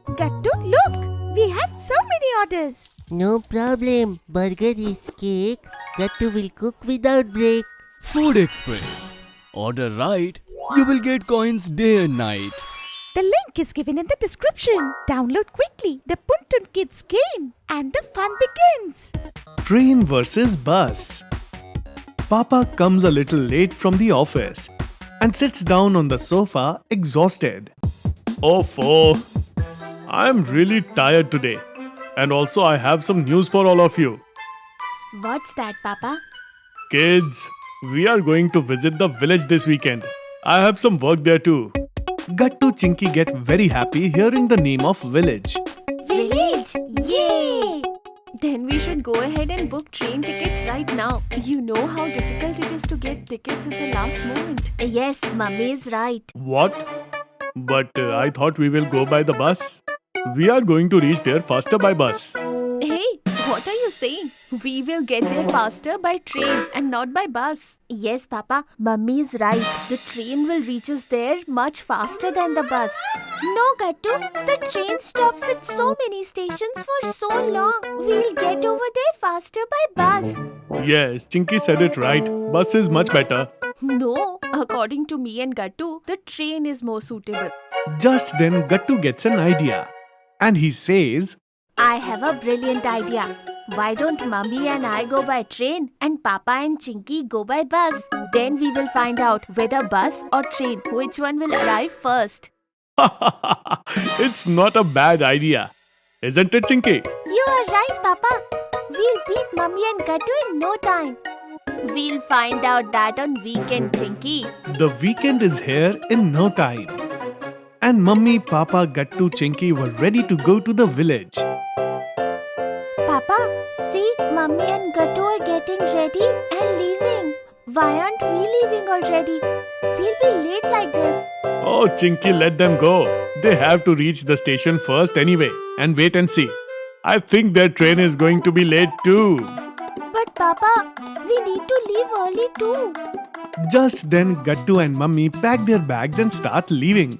Gattu, look! We have so many orders. No problem. Burger is cake. Gattu will cook without break. Food Express. Order right, you will get coins day and night. The link is given in the description. Download quickly. The Puntun Kids game and the fun begins. Train versus bus. Papa comes a little late from the office and sits down on the sofa exhausted. Oh, I'm really tired today. And also I have some news for all of you. What's that, Papa? Kids, we are going to visit the village this weekend. I have some work there too. Gattu Chinky get very happy hearing the name of village. Village! Yay! Then we should go ahead and book train tickets right now. You know how difficult it is to get tickets at the last moment. Yes, Mummy is right. What? But I thought we will go by the bus. We are going to reach there faster by bus. Hey, what are you saying? We will get there faster by train and not by bus. Yes, Papa, Mummy is right. The train will reach us there much faster than the bus. No, Gattu, the train stops at so many stations for so long. We'll get over there faster by bus. Yes, Chinky said it right. Bus is much better. No, according to me and Gattu, the train is more suitable. Just then Gattu gets an idea. And he says, I have a brilliant idea. Why don't Mummy and I go by train and Papa and Chinky go by bus? Then we will find out whether bus or train, which one will arrive first. it's not a bad idea. Isn't it, Chinky? You are right, Papa. We'll beat Mummy and Gattu in no time. We'll find out that on weekend, Chinky. The weekend is here in no time. And Mummy, Papa, Gattu, Chinky were ready to go to the village. Papa, see, Mummy and Gattu are getting ready and leaving. Why aren't we leaving already? We'll be late like this. Oh, Chinky, let them go. They have to reach the station first anyway. And wait and see. I think their train is going to be late too. But Papa, we need to leave early too. Just then, Gattu and Mummy pack their bags and start leaving.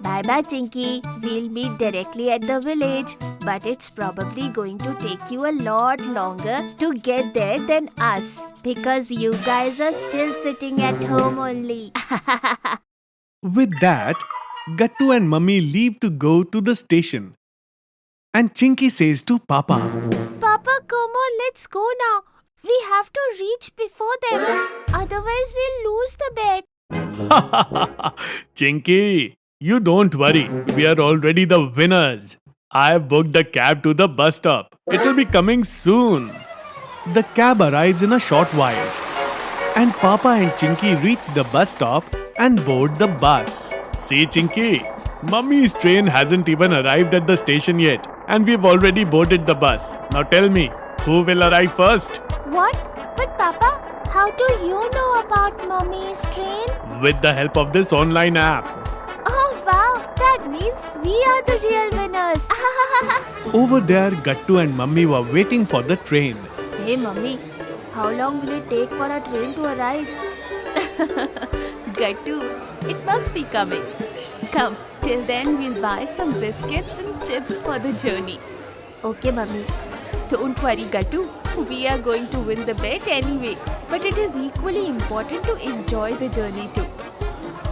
Bye-bye, Chinky. We'll meet directly at the village. But it's probably going to take you a lot longer to get there than us. Because you guys are still sitting at home only. With that, Gattu and Mummy leave to go to the station. And Chinky says to Papa, Papa, come on, let's go now. We have to reach before them. Otherwise, we'll lose the bet. Chinky, you don't worry. We are already the winners. I have booked the cab to the bus stop. It will be coming soon. The cab arrives in a short while. And Papa and Chinky reach the bus stop and board the bus. See, Chinky, Mummy's train hasn't even arrived at the station yet. And we've already boarded the bus. Now tell me, who will arrive first? What? But Papa, how do you know about Mummy's train? With the help of this online app. Oh wow, that means we are the real winners. Over there, Gattu and Mummy were waiting for the train. Hey, Mummy, how long will it take for our train to arrive? Gattu, it must be coming. Come, till then we'll buy some biscuits and chips for the journey. Okay, Mummy. Don't worry, Gattu. We are going to win the bet anyway. But it is equally important to enjoy the journey too.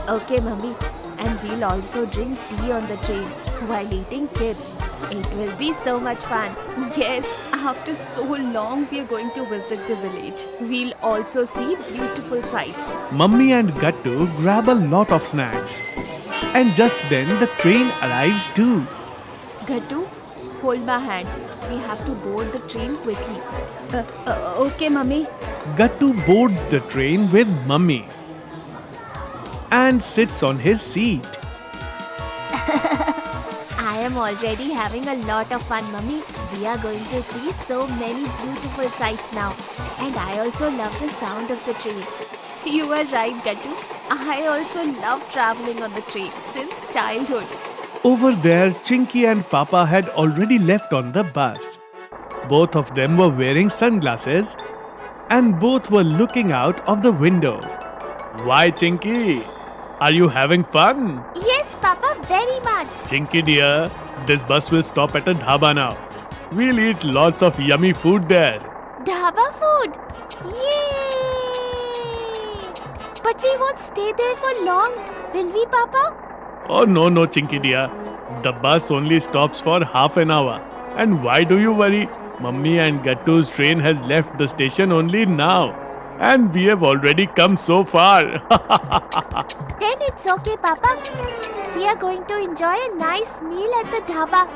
Okay, Mummy. And we'll also drink tea on the train while eating chips. It will be so much fun. Yes, after so long we are going to visit the village. We'll also see beautiful sights. Mummy and Gattu grab a lot of snacks. And just then the train arrives too. Gattu, hold my hand. We have to board the train quickly. Okay, Mummy. Gattu boards the train with Mummy and sits on his seat. I am already having a lot of fun, Mummy. We are going to see so many beautiful sights now. And I also love the sound of the train. You are right, Gattu. I also love traveling on the train since childhood. Over there, Chinky and Papa had already left on the bus. Both of them were wearing sunglasses and both were looking out of the window. Why, Chinky? Are you having fun? Yes, Papa, very much. Chinky dear, this bus will stop at a dhaba now. We'll eat lots of yummy food there. Dhaba food. Yay! But we won't stay there for long, will we, Papa? Oh no, Chinky dear. The bus only stops for half an hour. And why do you worry? Mummy and Gattu's train has left the station only now. And we have already come so far. Then it's okay, Papa. We are going to enjoy a nice meal at the dhaba.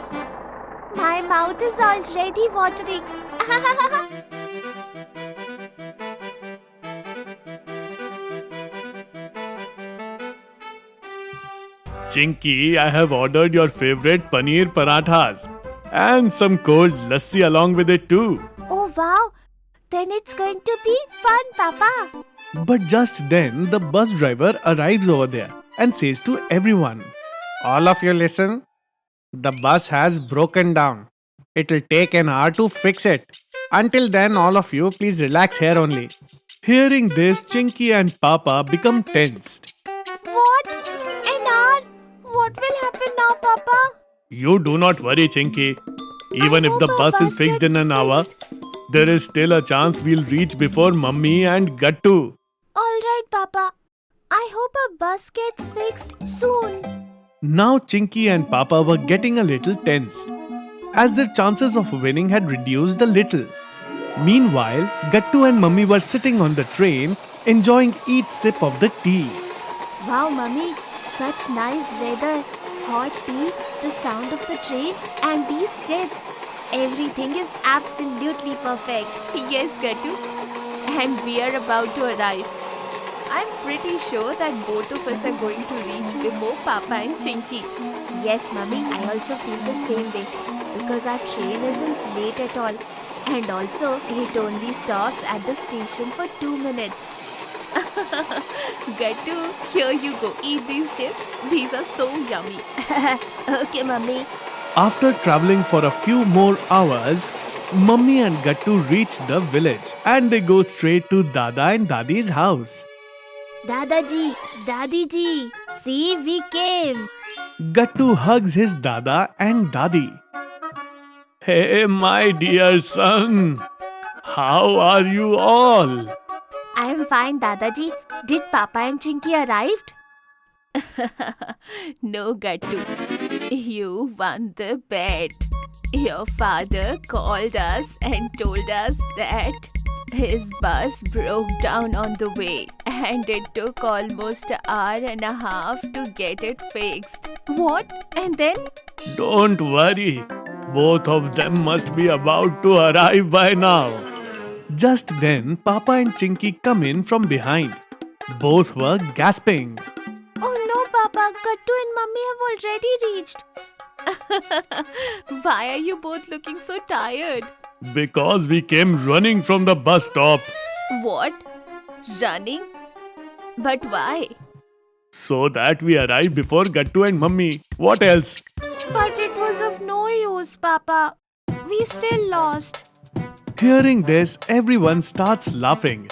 My mouth is already watering. Chinky, I have ordered your favorite paneer parathas and some cold lassi along with it too. Oh wow! Then it's going to be fun, Papa. But just then, the bus driver arrives over there and says to everyone, "All of you listen. The bus has broken down. It will take an hour to fix it. Until then, all of you, please relax here only." Hearing this, Chinky and Papa become tensed. What? An hour? What will happen now, Papa? You do not worry, Chinky. Even if hope the our bus is bus fixed in gets an hour, fixed. there is still a chance we'll reach before Mummy and Gattu. Alright, Papa. I hope our bus gets fixed soon. Now Chinky and Papa were getting a little tensed, as their chances of winning had reduced a little. Meanwhile, Gattu and Mummy were sitting on the train, enjoying each sip of the tea. Wow, Mummy. Such nice weather. Hot tea, the sound of the train, and these chips. Everything is absolutely perfect. Yes, Gattu. And we are about to arrive. I'm pretty sure that both of us are going to reach before Papa and Chinky. Yes, Mummy, I also feel the same way. Because our train isn't late at all. And also, it only stops at the station for 2 minutes. Gattu, here you go. Eat these chips. These are so yummy. Okay, Mummy. After traveling for a few more hours, Mummy and Gattu reach the village and they go straight to Dada and Dadi's house. Dadaji, Dadiji, see, we came. Gattu hugs his Dada and Dadi. Hey, my dear son, how are you all? I am fine, Dadaji. Did Papa and Chinky arrived? No, Gattu. You won the bet. Your father called us and told us that his bus broke down on the way and it took almost an hour and a half to get it fixed. What? And then? Don't worry, both of them must be about to arrive by now. Just then, Papa and Chinky come in from behind. Both were gasping. Oh no, Papa, Gattu and Mummy have already reached. Why are you both looking so tired? Because we came running from the bus stop. What? Running? But why? So that we arrive before Gattu and Mummy. What else? But it was of no use, Papa. We still lost. Hearing this, everyone starts laughing.